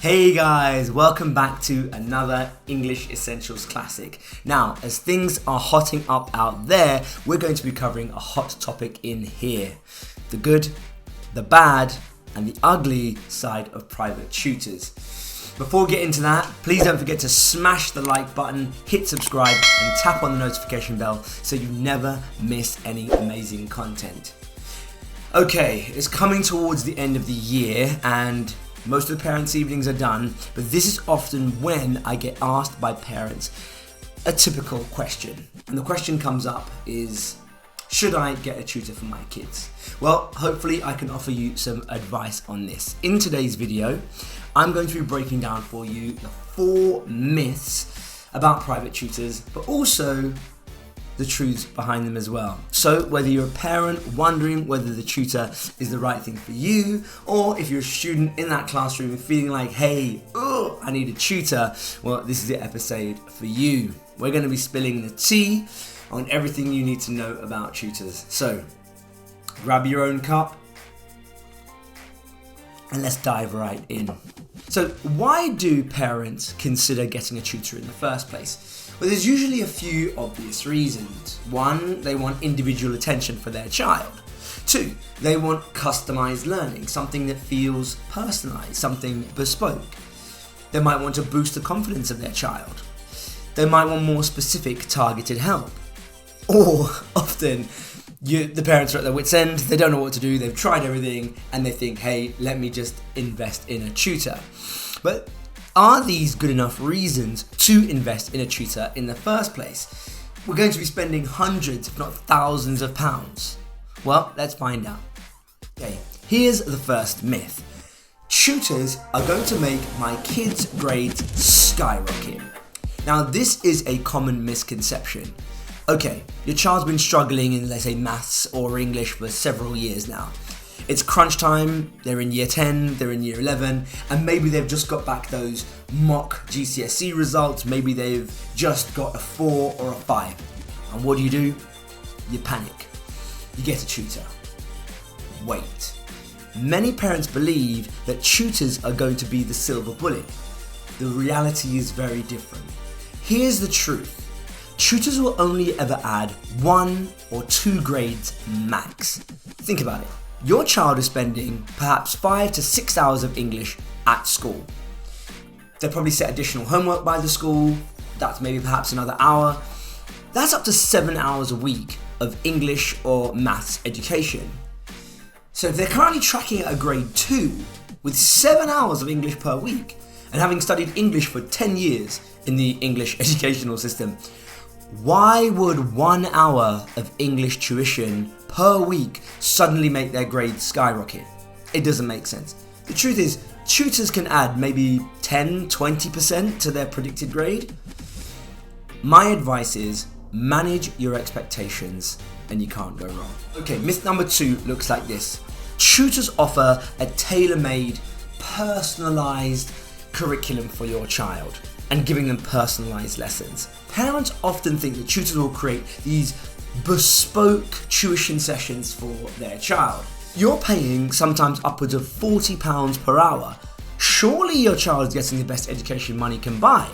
Hey guys, welcome back to another English Essentials Classic. Now, as things are hotting up out there, we're going to be covering a hot topic in here. The good, the bad, and the ugly side of private tutors. Before we get into that, please don't forget to smash the like button, hit subscribe, and tap on the notification bell so you never miss any amazing content. Okay, it's coming towards the end of the year and most of the parents' evenings are done, but this is often when I get asked by parents a typical question. And the question comes up is, should I get a tutor for my kids? Well, hopefully I can offer you some advice on this. In today's video, I'm going to be breaking down for you the 4 myths about private tutors, but also the truths behind them as well. So whether you're a parent wondering whether the tutor is the right thing for you, or if you're a student in that classroom and feeling like, hey, I need a tutor, well, this is the episode for you. We're going to be spilling the tea on everything you need to know about tutors. So grab your own cup and let's dive right in. So why do parents consider getting a tutor in the first place? Well, there's usually a few obvious reasons. 1, they want individual attention for their child. 2, they want customized learning, something that feels personalized, something bespoke. They might want to boost the confidence of their child. They might want more specific, targeted help. Or often, the parents are at their wits' end, they don't know what to do, they've tried everything, and they think, hey, let me just invest in a tutor. But are these good enough reasons to invest in a tutor in the first place? We're going to be spending hundreds, if not thousands of pounds. Well, let's find out. Okay, here's the first myth. Tutors are going to make my kids' grades skyrocket. Now, this is a common misconception. Okay, your child's been struggling in, let's say, maths or English for several years now. It's crunch time, they're in year 10, they're in year 11, and maybe they've just got back those mock GCSE results, maybe they've just got a 4 or a 5. And what do? You panic. You get a tutor. Wait. Many parents believe that tutors are going to be the silver bullet. The reality is very different. Here's the truth. Tutors will only ever add 1 or 2 grades max. Think about it. Your child is spending perhaps 5 to 6 hours of English at school. They'll probably set additional homework by the school. That's maybe perhaps another hour. That's up to 7 hours a week of English or maths education. So if they're currently tracking at a grade 2 with 7 hours of English per week and having studied English for 10 years in the English educational system, why would 1 hour of English tuition per week suddenly make their grades skyrocket? It doesn't make sense. The truth is, tutors can add maybe 10-20% to their predicted grade. My advice is manage your expectations and you can't go wrong. Okay, myth number 2 looks like this. Tutors offer a tailor-made, personalized curriculum for your child and giving them personalized lessons. Parents often think that tutors will create these bespoke tuition sessions for their child. You're paying sometimes upwards of £40 per hour. Surely your child is getting the best education money can buy.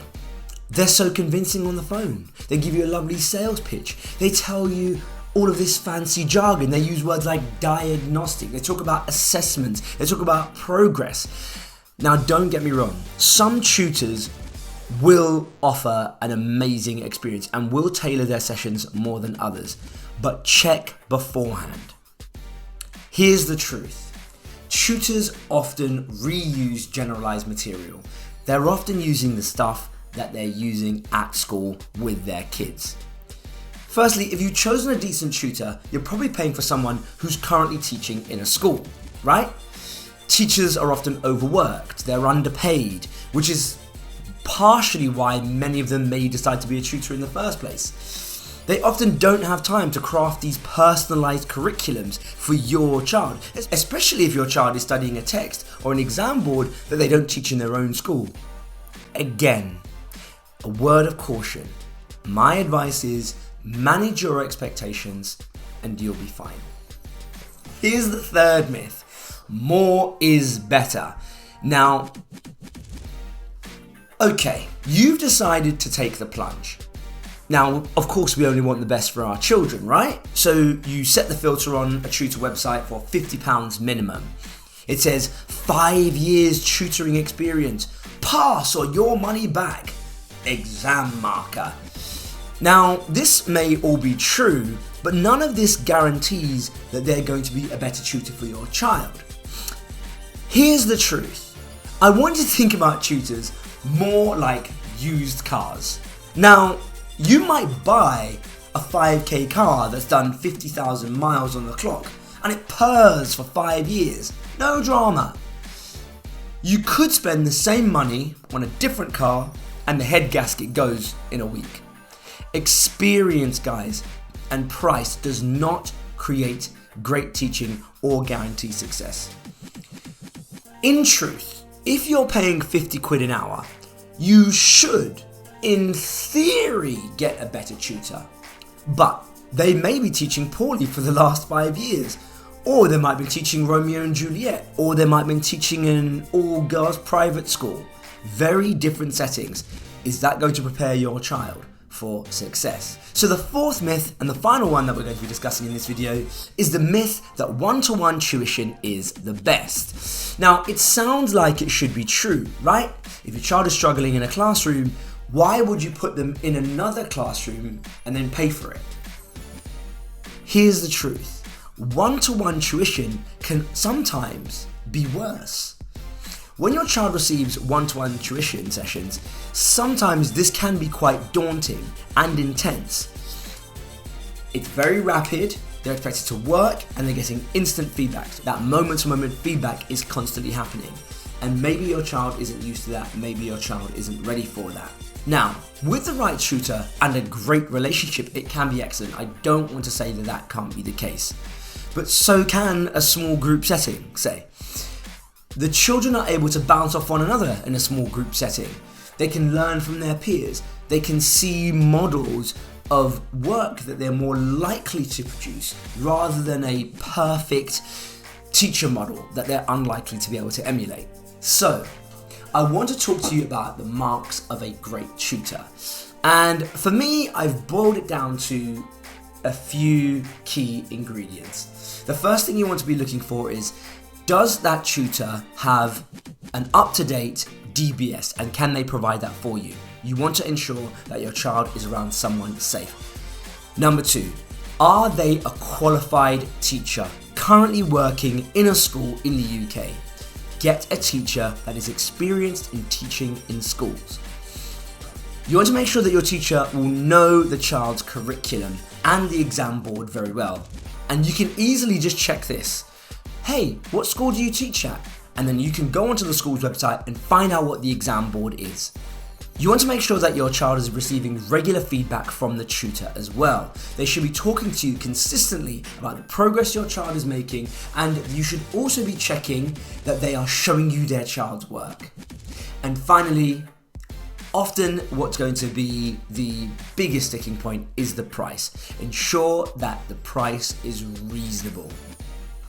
They're so convincing on the phone. They give you a lovely sales pitch. They tell you all of this fancy jargon. They use words like diagnostic. They talk about assessments. They talk about progress. Now, don't get me wrong. Some tutors will offer an amazing experience and will tailor their sessions more than others, but check beforehand. Here's the truth. Tutors often reuse generalized material. They're often using the stuff that they're using at school with their kids. Firstly, if you've chosen a decent tutor, you're probably paying for someone who's currently teaching in a school, right? Teachers are often overworked, they're underpaid, which is partially why many of them may decide to be a tutor in the first place. They often don't have time to craft these personalized curriculums for your child, especially if your child is studying a text or an exam board that they don't teach in their own school. Again, a word of caution. My advice is manage your expectations and you'll be fine. Here's the third myth. More is better. Now, Okay, you've decided to take the plunge. Now, of course, we only want the best for our children, right? So you set the filter on a tutor website for £50 minimum. It says 5 years tutoring experience, pass or your money back, exam marker. Now, this may all be true, but none of this guarantees that they're going to be a better tutor for your child. Here's the truth. I want you to think about tutors more like used cars. Now, you might buy a 5k car that's done 50,000 miles on the clock and it purrs for 5 years. No drama. You could spend the same money on a different car and the head gasket goes in a week. Experience, guys, and price does not create great teaching or guarantee success. In truth, if you're paying 50 quid an hour, you should, in theory, get a better tutor. But they may be teaching poorly for the last 5 years. Or they might be teaching Romeo and Juliet. Or they might be teaching in an all-girls private school. Very different settings. Is that going to prepare your child for success? So the fourth myth, and the final one that we're going to be discussing in this video, is the myth that one-to-one tuition is the best. Now, it sounds like it should be true, right? If your child is struggling in a classroom, why would you put them in another classroom and then pay for it? Here's the truth. One-to-one tuition can sometimes be worse. When your child receives one-to-one tuition sessions, sometimes this can be quite daunting and intense. It's very rapid, they're expected to work, and they're getting instant feedback. That moment-to-moment feedback is constantly happening. And maybe your child isn't used to that, maybe your child isn't ready for that. Now, with the right tutor and a great relationship, it can be excellent. I don't want to say that that can't be the case. But so can a small group setting, say. The children are able to bounce off one another in a small group setting. They can learn from their peers. They can see models of work that they're more likely to produce rather than a perfect teacher model that they're unlikely to be able to emulate. So, I want to talk to you about the marks of a great tutor. And for me, I've boiled it down to a few key ingredients. The first thing you want to be looking for is, does that tutor have an up-to-date DBS, and can they provide that for you? You want to ensure that your child is around someone safe. Number 2, are they a qualified teacher currently working in a school in the UK? Get a teacher that is experienced in teaching in schools. You want to make sure that your teacher will know the child's curriculum and the exam board very well. And you can easily just check this. Hey, what school do you teach at? And then you can go onto the school's website and find out what the exam board is. You want to make sure that your child is receiving regular feedback from the tutor as well. They should be talking to you consistently about the progress your child is making, and you should also be checking that they are showing you their child's work. And finally, often what's going to be the biggest sticking point is the price. Ensure that the price is reasonable.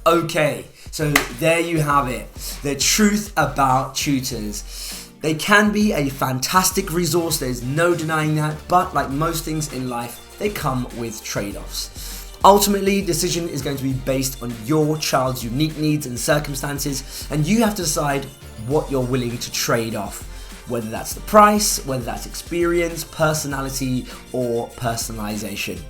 Okay, so there you have it. The truth about tutors. They can be a fantastic resource, there's no denying that, but like most things in life, they come with trade-offs. Ultimately, decision is going to be based on your child's unique needs and circumstances, and you have to decide what you're willing to trade off, whether that's the price, whether that's experience, personality, or personalization.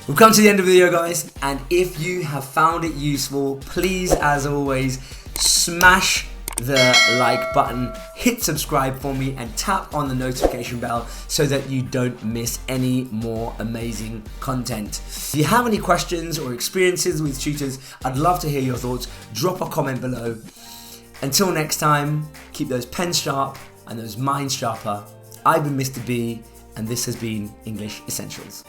We've come to the end of the video, guys, and if you have found it useful, please, as always, smash the like button, hit subscribe for me, and tap on the notification bell so that you don't miss any more amazing content. If you have any questions or experiences with tutors, I'd love to hear your thoughts. Drop a comment below. Until next time, keep those pens sharp and those minds sharper. I've been Mr. B, and this has been English Essentials.